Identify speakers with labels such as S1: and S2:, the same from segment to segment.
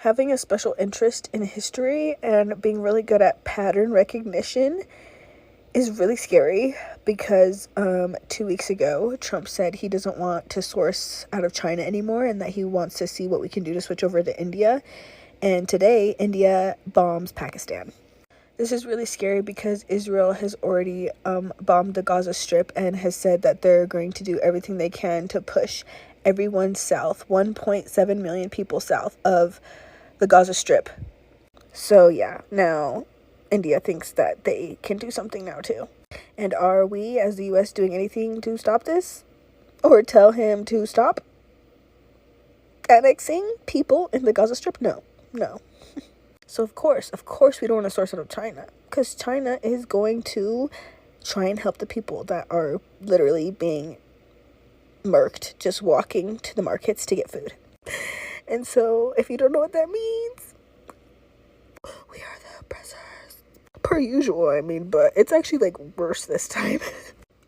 S1: Having a special interest in history and being really good at pattern recognition is really scary because 2 weeks ago, Trump said he doesn't want to source out of China anymore and that he wants to see what we can do to switch over to India. And today, India bombs Pakistan. This is really scary because Israel has already bombed the Gaza Strip and has said that they're going to do everything they can to push everyone south, 1.7 million people south of the Gaza Strip. So yeah, now India thinks that they can do something now too. And are we, as the US, doing anything to stop this? Or tell him to stop annexing people in the Gaza Strip? No. So of course, we don't want to source out of China, because China is going to try and help the people that are literally being murked just walking to the markets to get food. And so, if you don't know what that means, we are the oppressors. Per usual, I mean, but it's actually like worse this time.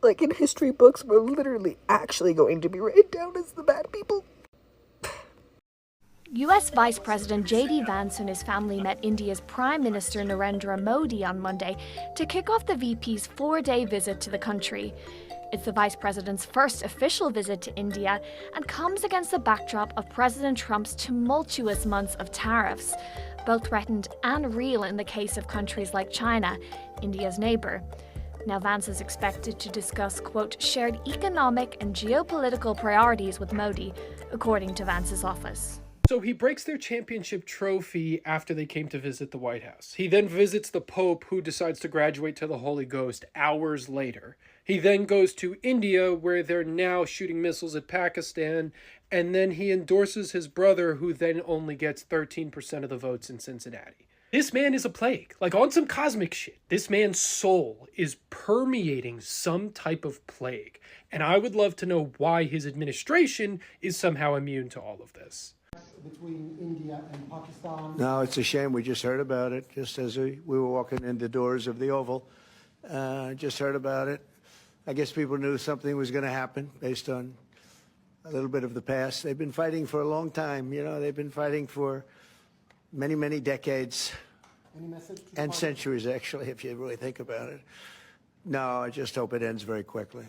S1: Like in history books, we're literally actually going to be written down as the bad people.
S2: US Vice President J.D. Vance and his family met India's Prime Minister Narendra Modi on Monday to kick off the VP's 4-day visit to the country. It's the Vice President's first official visit to India and comes against the backdrop of President Trump's tumultuous months of tariffs, both threatened and real in the case of countries like China, India's neighbour. Now Vance is expected to discuss, quote, shared economic and geopolitical priorities with Modi, according to Vance's office.
S3: So he breaks their championship trophy after they came to visit the White House. He then visits the Pope, who decides to graduate to the Holy Ghost hours later. He then goes to India, where they're now shooting missiles at Pakistan, and then he endorses his brother, who then only gets 13% of the votes in Cincinnati. This man is a plague. Like, on some cosmic shit, this man's soul is permeating some type of plague. And I would love to know why his administration is somehow immune to all of this.
S4: Between India and Pakistan.
S5: No, it's a shame. We just heard about it just as we were walking in the doors of the Oval. Just heard about it. I guess people knew something was going to happen based on a little bit of the past. They've been fighting for a long time. You know, they've been fighting for many, many decades and centuries, actually, if you really think about it. No, I just hope it ends very quickly.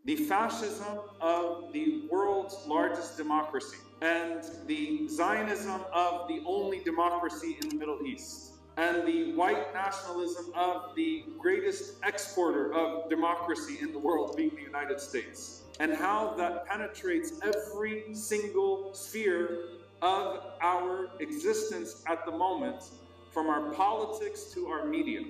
S6: The fascism of the world's largest democracy and the Zionism of the only democracy in the Middle East and the white nationalism of the greatest exporter of democracy in the world, being the United States, and how that penetrates every single sphere of our existence at the moment, from our politics to our media.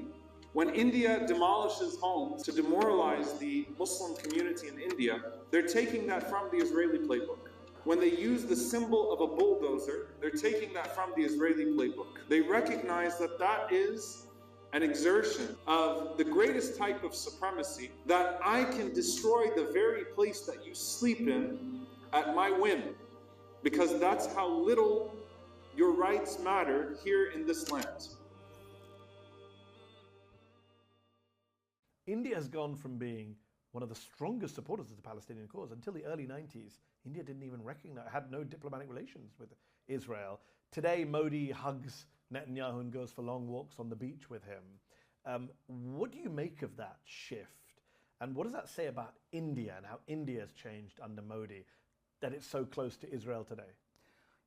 S6: When India demolishes homes to demoralize the Muslim community in India, they're taking that from the Israeli playbook. When they use the symbol of a bulldozer, they're taking that from the Israeli playbook. They recognize that that is an exertion of the greatest type of supremacy, that I can destroy the very place that you sleep in at my whim, because that's how little your rights matter here in this land.
S7: India has gone from being one of the strongest supporters of the Palestinian cause. Until the early 90s, India didn't even recognize, had no diplomatic relations with Israel. Today, Modi hugs Netanyahu and goes for long walks on the beach with him. What do you make of that shift? And what does that say about India and how India has changed under Modi, that it's so close to Israel today?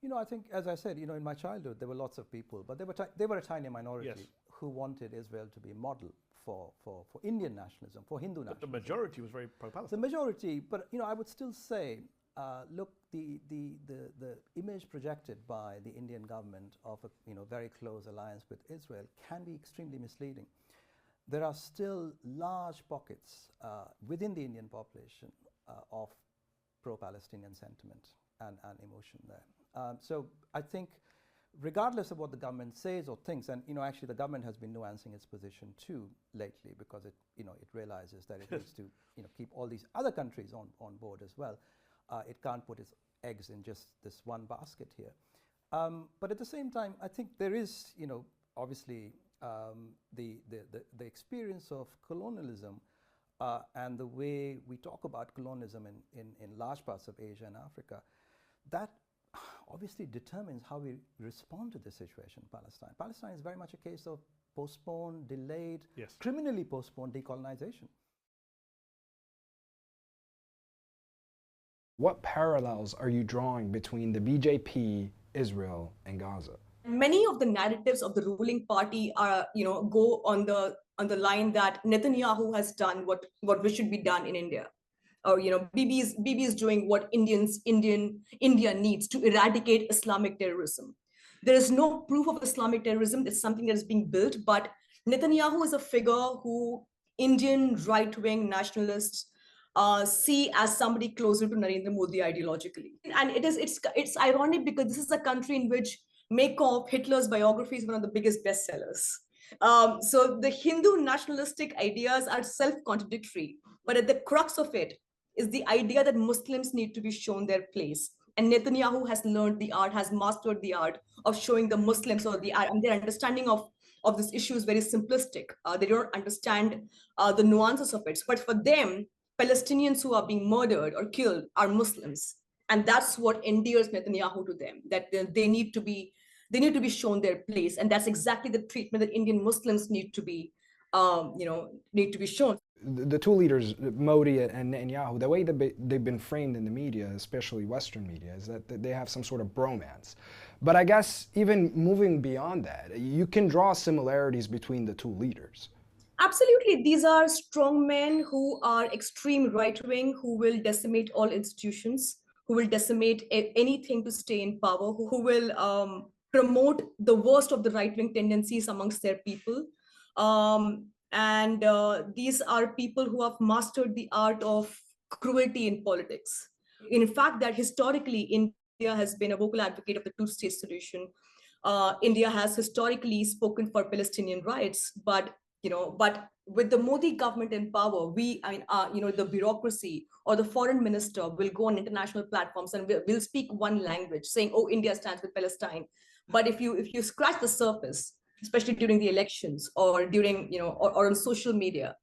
S8: You know, I think, as I said, you know, in my childhood, there were lots of people, but they were a tiny minority who wanted Israel to be a model for Indian nationalism, for Hindu nationalism.
S7: But the majority was very pro-Palestine.
S8: The majority, but you know, I would still say, look, the image projected by the Indian government of a very close alliance with Israel can be extremely misleading. There are still large pockets within the Indian population of pro-Palestinian sentiment and emotion there. So I think, regardless of what the government says or thinks, and actually the government has been nuancing its position too lately, because it realizes that it needs to keep all these other countries on board as well. It can't put its eggs in just this one basket here. But at the same time, I think there is obviously the experience of colonialism and the way we talk about colonialism in large parts of Asia and Africa, that obviously determines how we respond to this situation in Palestine. Palestine is very much a case of postponed, delayed, criminally postponed decolonization.
S9: What parallels are you drawing between the BJP, Israel, and Gaza?
S10: Many of the narratives of the ruling party are, go on the line that Netanyahu has done what should be done in India, or Bibi is doing what India needs to eradicate Islamic terrorism. There is no proof of Islamic terrorism. It's something that is being built, but Netanyahu is a figure who Indian right-wing nationalists see as somebody closer to Narendra Modi ideologically. And it's ironic because this is a country in which Maykov, Hitler's biography, is one of the biggest bestsellers. So the Hindu nationalistic ideas are self-contradictory, but at the crux of it is the idea that Muslims need to be shown their place. And Netanyahu has learned the art, has mastered the art of showing the Muslims, or the art, and their understanding of this issue is very simplistic. They don't understand the nuances of it. But for them, Palestinians who are being murdered or killed are Muslims. And that's what endears Netanyahu to them, that they need to be shown their place. And that's exactly the treatment that Indian Muslims need to be shown.
S9: The two leaders, Modi and Netanyahu, the way they've been framed in the media, especially Western media, is that they have some sort of bromance. But I guess even moving beyond that, you can draw similarities between the two leaders.
S10: Absolutely. These are strong men who are extreme right-wing, who will decimate all institutions, who will decimate anything to stay in power, who will promote the worst of the right-wing tendencies amongst their people. These are people who have mastered the art of cruelty in politics. In fact, that historically, India has been a vocal advocate of the two-state solution. India has historically spoken for Palestinian rights, but with the Modi government in power, the bureaucracy or the foreign minister will go on international platforms and will speak one language, saying, "Oh, India stands with Palestine." But if you scratch the surface, especially during the elections or during or on social media,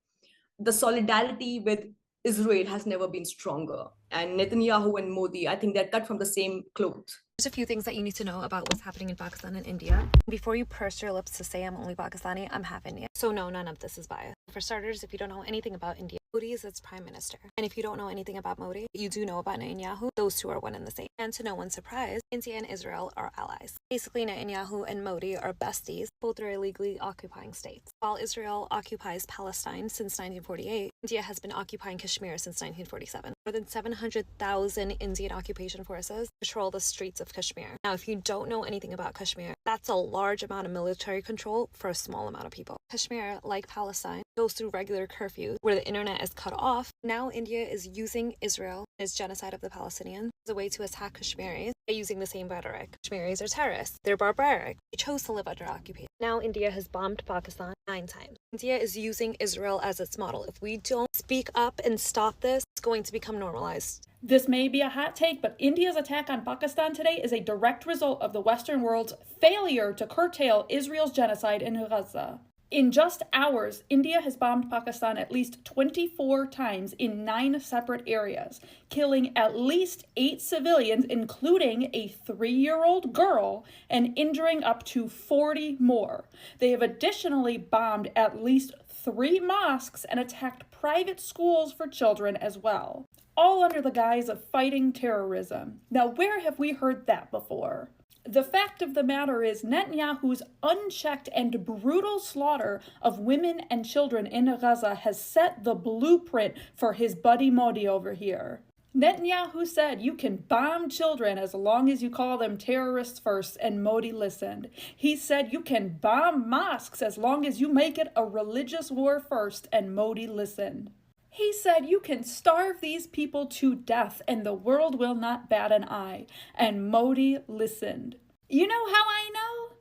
S10: the solidarity with Israel has never been stronger. And Netanyahu and Modi, I think they're cut from the same cloth.
S11: There's a few things that you need to know about what's happening in Pakistan and India. Before you purse your lips to say I'm only Pakistani, I'm half Indian. So no, none of this is biased. For starters, if you don't know anything about India, Modi is its prime minister. And if you don't know anything about Modi, you do know about Netanyahu. Those two are one and the same. And to no one's surprise, India and Israel are allies. Basically, Netanyahu and Modi are besties. Both are illegally occupying states. While Israel occupies Palestine since 1948, India has been occupying Kashmir since 1947. More than 700,000 Indian occupation forces patrol the streets of Kashmir. Now, if you don't know anything about Kashmir, that's a large amount of military control for a small amount of people. Kashmir, like Palestine, goes through regular curfews where the internet is cut off. Now India is using Israel, its genocide of the Palestinians, as a way to attack Kashmiris by using the same rhetoric. Kashmiris are terrorists. They're barbaric. They chose to live under occupation. Now India has bombed Pakistan 9 times. India is using Israel as its model. If we don't speak up and stop this, it's going to become normalized.
S12: This may be a hot take, but India's attack on Pakistan today is a direct result of the Western world's failure to curtail Israel's genocide in Gaza. In just hours, India has bombed Pakistan at least 24 times in 9 separate areas, killing at least 8 civilians, including a 3-year-old girl, and injuring up to 40 more. They have additionally bombed at least 3 mosques and attacked private schools for children as well, all under the guise of fighting terrorism. Now, where have we heard that before? The fact of the matter is Netanyahu's unchecked and brutal slaughter of women and children in Gaza has set the blueprint for his buddy Modi over here. Netanyahu said you can bomb children as long as you call them terrorists first, and Modi listened. He said you can bomb mosques as long as you make it a religious war first, and Modi listened. He said you can starve these people to death and the world will not bat an eye, and Modi listened. You know how I know?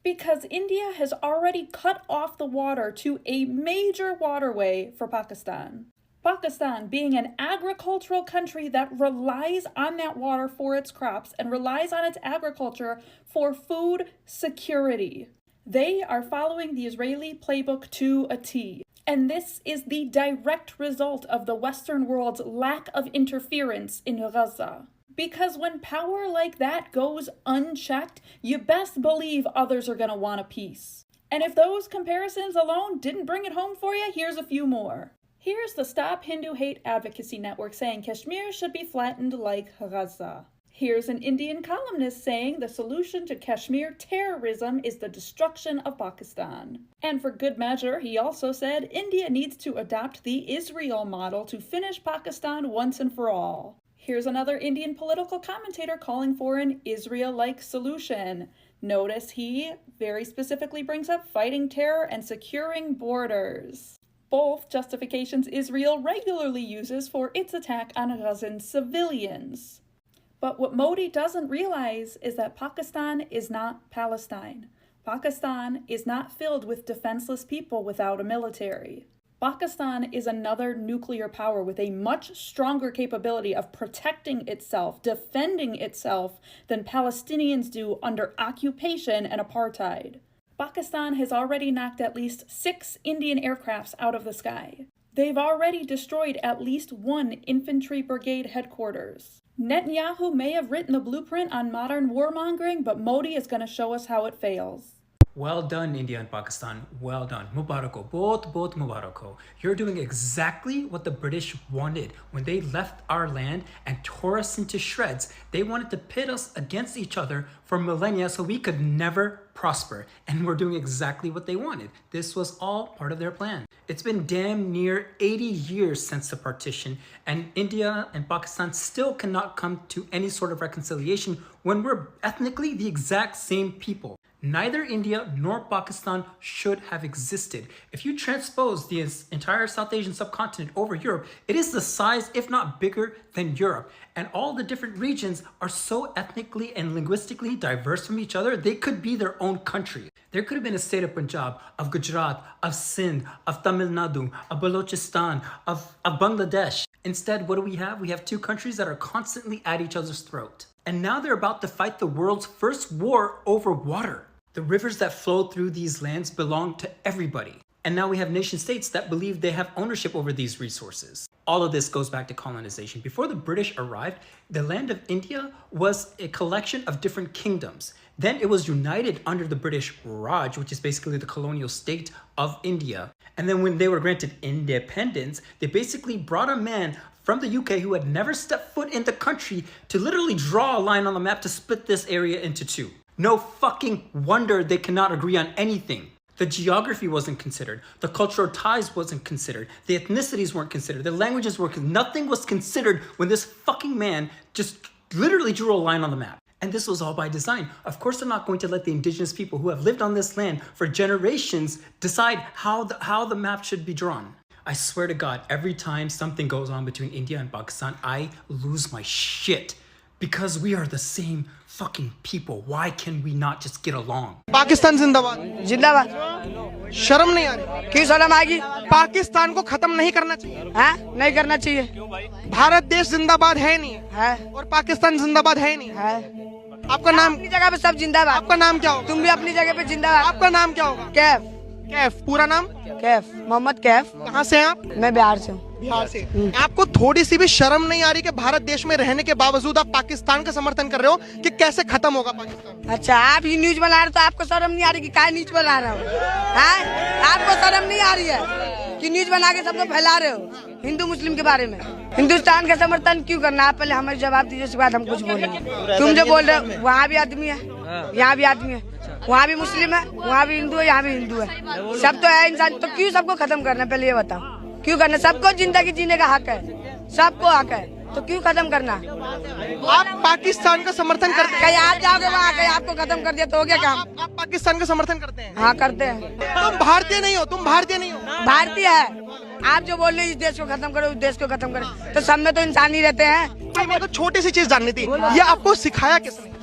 S12: Because India has already cut off the water to a major waterway for Pakistan. Pakistan being an agricultural country that relies on that water for its crops and relies on its agriculture for food security. They are following the Israeli playbook to a T. And this is the direct result of the Western world's lack of interference in Gaza. Because when power like that goes unchecked, you best believe others are going to want a piece. And if those comparisons alone didn't bring it home for you, here's a few more. Here's the Stop Hindu Hate Advocacy Network saying Kashmir should be flattened like Gaza. Here's an Indian columnist saying the solution to Kashmir terrorism is the destruction of Pakistan. And for good measure, he also said India needs to adopt the Israel model to finish Pakistan once and for all. Here's another Indian political commentator calling for an Israel-like solution. Notice he very specifically brings up fighting terror and securing borders. Both justifications Israel regularly uses for its attack on Gazan civilians. But what Modi doesn't realize is that Pakistan is not Palestine. Pakistan is not filled with defenseless people without a military. Pakistan is another nuclear power with a much stronger capability of protecting itself, defending itself, than Palestinians do under occupation and apartheid. Pakistan has already knocked at least 6 Indian aircrafts out of the sky. They've already destroyed at least 1 infantry brigade headquarters. Netanyahu may have written the blueprint on modern warmongering, but Modi is going to show us how it fails.
S13: Well done, India and Pakistan. Well done. Mubarako. Both Mubarako. You're doing exactly what the British wanted when they left our land and tore us into shreds. They wanted to pit us against each other for millennia so we could never prosper. And we're doing exactly what they wanted. This was all part of their plan. It's been damn near 80 years since the partition, and India and Pakistan still cannot come to any sort of reconciliation when we're ethnically the exact same people. Neither India nor Pakistan should have existed. If you transpose the entire South Asian subcontinent over Europe, it is the size, if not bigger, than Europe. And all the different regions are so ethnically and linguistically diverse from each other, they could be their own country. There could have been a state of Punjab, of Gujarat, of Sindh, of Tamil Nadu, of Balochistan, of Bangladesh. Instead, what do we have? We have 2 countries that are constantly at each other's throat. And now they're about to fight the world's first war over water. The rivers that flow through these lands belong to everybody. And now we have nation states that believe they have ownership over these resources. All of this goes back to colonization. Before the British arrived, the land of India was a collection of different kingdoms. Then it was united under the British Raj, which is basically the colonial state of India. And then when they were granted independence, they basically brought a man from the UK who had never stepped foot in the country to literally draw a line on the map to split this area into 2. No fucking wonder they cannot agree on anything. The geography wasn't considered. The cultural ties wasn't considered. The ethnicities weren't considered. The languages were nothing was considered when this fucking man just literally drew a line on the map. And this was all by design. Of course, they're not going to let the indigenous people who have lived on this land for generations decide how the map should be drawn. I swear to God, every time something goes on between India and Pakistan, I lose my shit. Because we are the same fucking people. Why can we not just get along?
S14: Pakistan जिंदाबाद जिंदाबाद शर्म नहीं आ रही क्यों शर्म आएगी पाकिस्तान को खत्म नहीं करना चाहिए हाँ नहीं करना चाहिए भारत देश जिंदाबाद है नहीं है और पाकिस्तान जिंदाबाद है नहीं है आपका नाम अपनी जगह पे सब जिंदाबाद आपका नाम क्या होगा तुम भी अपनी जगह पे जिंदाबाद आपका नाम क्या होगा कैफ कैफ पूरा नाम कैफ मोहम्मद कैफ कहाँ से हैं आप मैं बिहार से हूँ बिहार से आपको थोड़ी सी भी शर्म नहीं आ रही कि भारत देश में रहने के बावजूद आप पाकिस्तान का समर्थन कर रहे हो कि कैसे खत्म होगा पाकिस्तान अच्छा आप ये न्यूज बना रहे हो तो आपको शर्म नहीं आ रही कि क्या न्यूज बना रहे हो आपको शर्म नहीं आ रही है कि न्यूज बना के सबको फैला रहे हो हिंदू मुस्लिम के बारे में हिंदुस्तान का समर्थन क्यों करना आप पहले हमें जवाब दीजिए उसके बाद हम कुछ बोलेंगे तुम जो बोल रहे हो वहाँ भी आदमी है यहाँ भी आदमी है वहाँ भी मुस्लिम है वहाँ भी हिंदू है यहाँ भी हिंदू है सब तो है इंसान तो क्यों सबको खत्म करना पहले ये बताओ क्यों करना सबको जिंदगी जीने का हक है सबको हक है तो क्यों खत्म करना आप पाकिस्तान का समर्थन करते हैं कहीं आप जाओगे वहाँ कहीं आपको खत्म कर दिया तो हो गया काम आप पाकिस्तान का समर्थन करते हैं हाँ करते हैं तुम भारतीय नहीं हो तुम भारतीय नहीं हो भारतीय है आप जो बोल रहे इस देश को खत्म करो उस देश को खत्म करो तो सब में तो इंसान ही रहते हैं मेरे को छोटी सी चीज जाननी थी ये आपको सिखाया किसने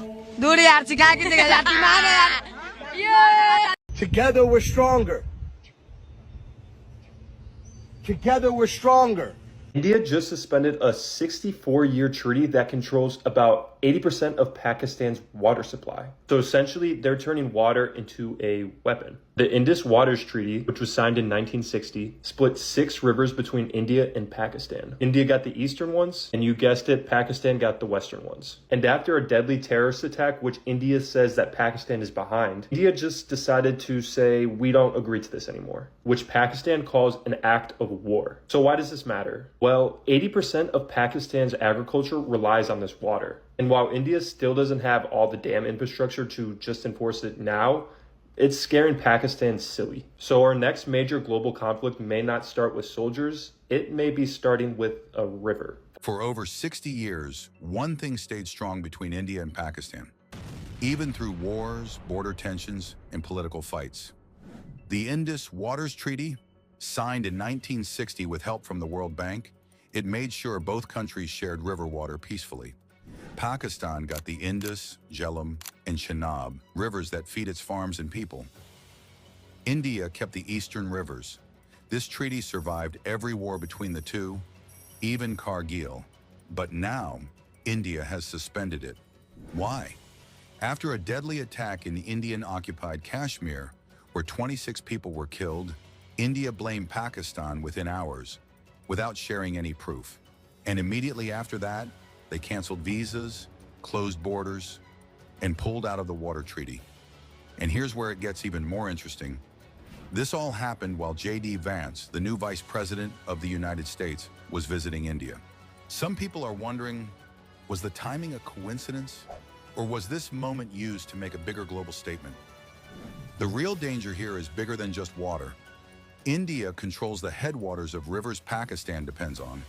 S14: दूर यार सिखाया किसने यार
S15: Together we're stronger. Together we're stronger.
S16: India just suspended a 64-year treaty that controls about 80% of Pakistan's water supply. So essentially, they're turning water into a weapon. The Indus Waters Treaty, which was signed in 1960, split 6 rivers between India and Pakistan. India got the eastern ones, and you guessed it, Pakistan got the western ones. And after a deadly terrorist attack, which India says that Pakistan is behind, India just decided to say, we don't agree to this anymore, which Pakistan calls an act of war. So why does this matter? Well, 80% of Pakistan's agriculture relies on this water. And while India still doesn't have all the dam infrastructure to just enforce it now, it's scaring Pakistan silly. So our next major global conflict may not start with soldiers, it may be starting with a river.
S17: For over 60 years, one thing stayed strong between India and Pakistan, even through wars, border tensions, and political fights. The Indus Waters Treaty, signed in 1960 with help from the World Bank, it made sure both countries shared river water peacefully. Pakistan got the Indus, Jhelum, and Chenab, rivers that feed its farms and people. India kept the eastern rivers. This treaty survived every war between the two, even Kargil. But now, India has suspended it. Why? After a deadly attack in the Indian-occupied Kashmir, where 26 people were killed, India blamed Pakistan within hours, without sharing any proof. And immediately after that, they canceled visas, closed borders, and pulled out of the water treaty. And here's where it gets even more interesting. This all happened while J.D. Vance, the new Vice President of the United States, was visiting India. Some people are wondering, was the timing a coincidence? Or was this moment used to make a bigger global statement? The real danger here is bigger than just water. India controls the headwaters of rivers Pakistan depends on.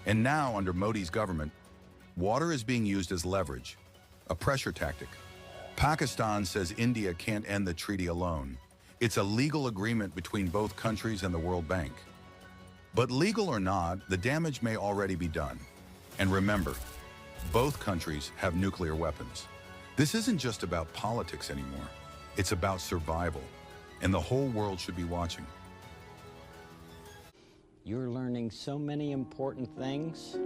S17: And now, under Modi's government, water is being used as leverage, a pressure tactic. Pakistan says India can't end the treaty alone. It's a legal agreement between both countries and the World Bank. But legal or not, the damage may already be done. And remember, both countries have nuclear weapons. This isn't just about politics anymore. It's about survival. And the whole world should be watching.
S18: You're learning so many important things,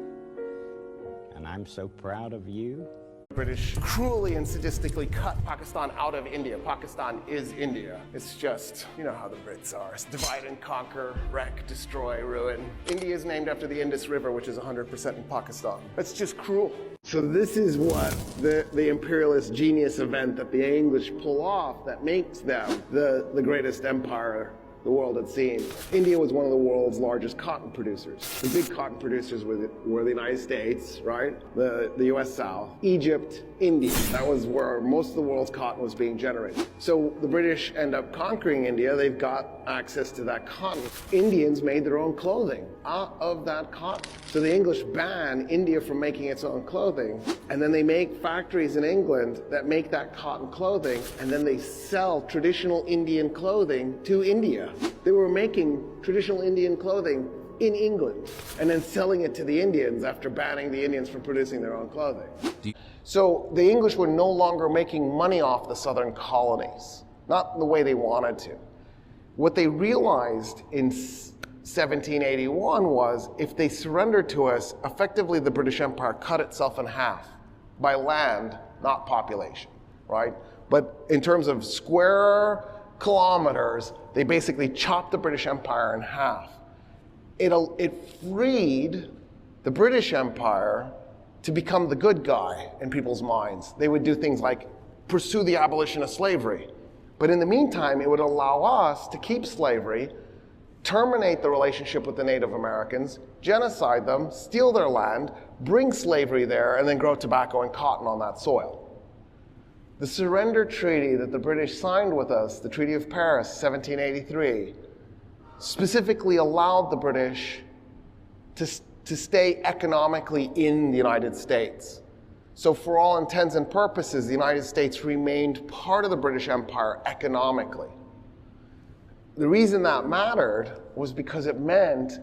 S18: and I'm so proud of you.
S19: British cruelly and sadistically cut Pakistan out of India. Pakistan is India. It's just, you know how the Brits are. It's divide and conquer, wreck, destroy, ruin. India is named after the Indus River, which is 100% in Pakistan. That's just cruel. So this is what the imperialist genius event that the English pull off that makes them the greatest empire the world had seen. India was one of the world's largest cotton producers. The big cotton producers were the United States, right? The US South, Egypt, India. That was where most of the world's cotton was being generated. So the British end up conquering India. They've got access to that cotton. Indians made their own clothing out of that cotton. So the English ban India from making its own clothing, and then they make factories in England that make that cotton clothing, and then they sell traditional Indian clothing to India. They were making traditional Indian clothing in England and then selling it to the Indians after banning the Indians from producing their own clothing. So the English were no longer making money off the southern colonies, not the way they wanted to. What they realized in 1781 was if they surrendered to us, effectively the British Empire cut itself in half by land, not population, right? But in terms of square kilometers, they basically chopped the British Empire in half. It freed the British Empire to become the good guy in people's minds. They would do things like pursue the abolition of slavery. But in the meantime, it would allow us to keep slavery, terminate the relationship with the Native Americans, genocide them, steal their land, bring slavery there, and then grow tobacco and cotton on that soil. The surrender treaty that the British signed with us, the Treaty of Paris, 1783, specifically allowed the British to stay economically in the United States. So for all intents and purposes, the United States remained part of the British Empire economically. The reason that mattered was because it meant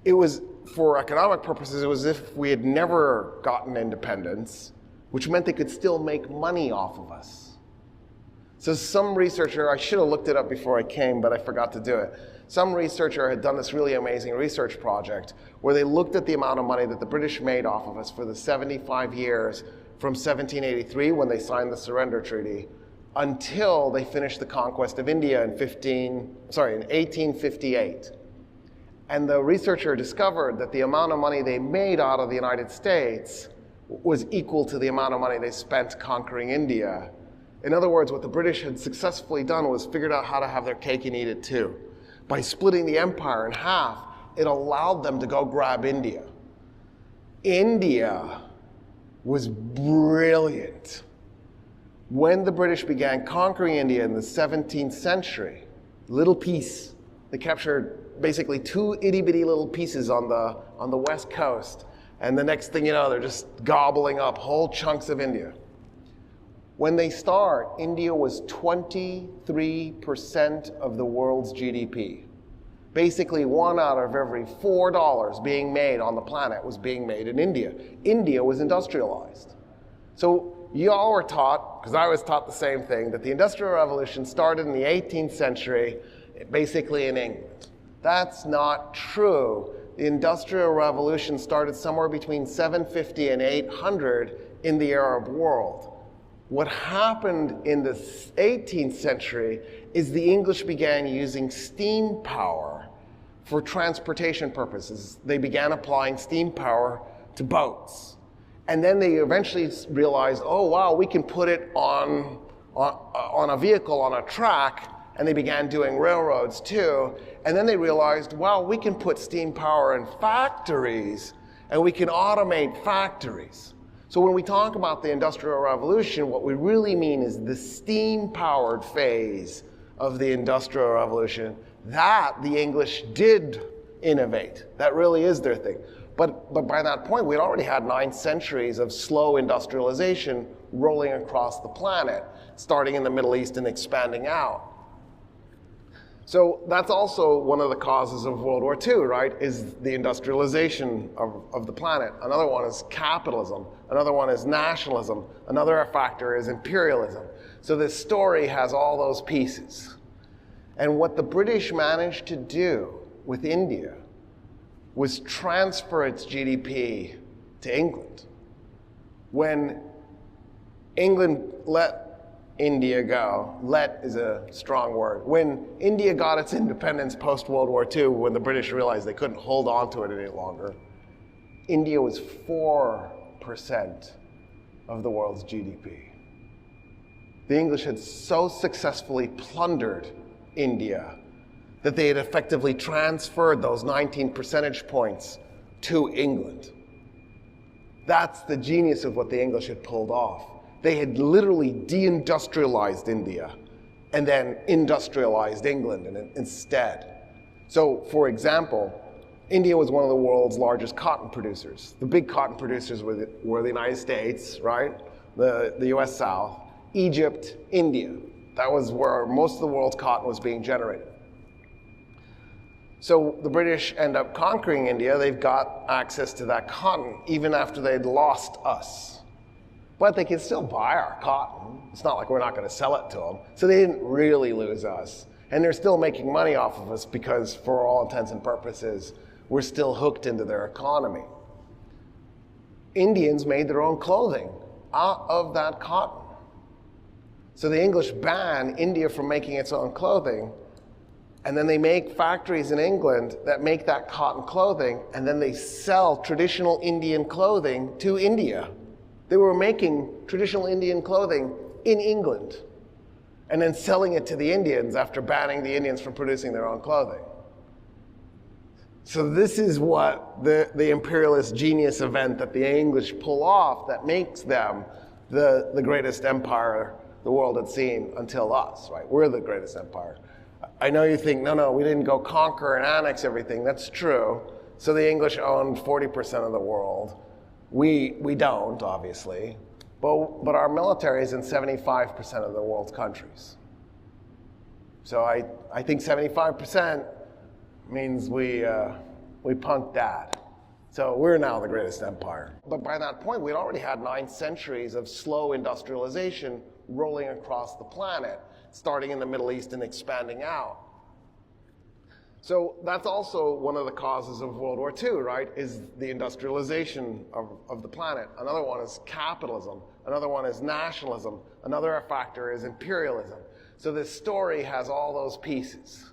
S19: it was, for economic purposes, it was as if we had never gotten independence, which meant they could still make money off of us. So some researcher, I should have looked it up before I came, but I forgot to do it. Some researcher had done this really amazing research project where they looked at the amount of money that the British made off of us for the 75 years from 1783, when they signed the surrender treaty, until they finished the conquest of India in 1858. And the researcher discovered that the amount of money they made out of the United States was equal to the amount of money they spent conquering India. In other words, what the British had successfully done was figured out how to have their cake and eat it too. By splitting the empire in half, it allowed them to go grab India. India was brilliant. When the British began conquering India in the 17th century, little piece, they captured basically 2 itty-bitty little pieces on the west coast, and the next thing you know, they're just gobbling up whole chunks of India. When they start, India was 23% of the world's GDP. Basically, 1 out of every $4 being made on the planet was being made in India. India was industrialized. So you all were taught, because I was taught the same thing, that the Industrial Revolution started in the 18th century, basically in England. That's not true. The Industrial Revolution started somewhere between 750 and 800 in the Arab world. What happened in the 18th century is the English began using steam power for transportation purposes. They began applying steam power to boats. And then they eventually realized, oh wow, we can put it on a vehicle, on a track, and they began doing railroads too. And then they realized, wow, we can put steam power in factories, and we can automate factories. So when we talk about the Industrial Revolution, what we really mean is the steam-powered phase of the Industrial Revolution. That the English did innovate. That really is their thing. But by that point, we'd already had 9 centuries of slow industrialization rolling across the planet, starting in the Middle East and expanding out. So that's also one of the causes of World War II, right, is the industrialization of the planet. Another one is capitalism. Another one is nationalism. Another factor is imperialism. So this story has all those pieces. And what the British managed to do with India was transfer its GDP to England. When England let India go, let is a strong word. When India got its independence post-World War II, when the British realized they couldn't hold on to it any longer, India was 4% of the world's GDP. The English had so successfully plundered India that they had effectively transferred those 19 percentage points to England. That's the genius of what the English had pulled off. They had literally deindustrialized India and then industrialized England instead. So, for example, India was one of the world's largest cotton producers. The big cotton producers were the United States, right? The US South, Egypt, India. That was where most of the world's cotton was being generated. So the British end up conquering India. They've got access to that cotton even after they'd lost us. But they can still buy our cotton. It's not like we're not going to sell it to them. So they didn't really lose us. And they're still making money off of us because, for all intents and purposes, we're still hooked into their economy. Indians made their own clothing out of that cotton. So the English ban India from making its own clothing, and then they make factories in England that make that cotton clothing, and then they sell traditional Indian clothing to India. They were making traditional Indian clothing in England and then selling it to the Indians after banning the Indians from producing their own clothing. So this is what the imperialist genius event that the English pull off that makes them the greatest empire the world had seen until us, right? We're the greatest empire. I know you think, no, we didn't go conquer and annex everything. That's true. So the English owned 40% of the world. We don't, obviously, but our military is in 75% of the world's countries. So I think 75% means we punked that. So we're now the greatest empire. But by that point, we'd already had 9 centuries of slow industrialization rolling across the planet, starting in the Middle East and expanding out. So that's also one of the causes of World War II, right, is the industrialization of the planet. Another one is capitalism. Another one is nationalism. Another factor is imperialism. So this story has all those pieces.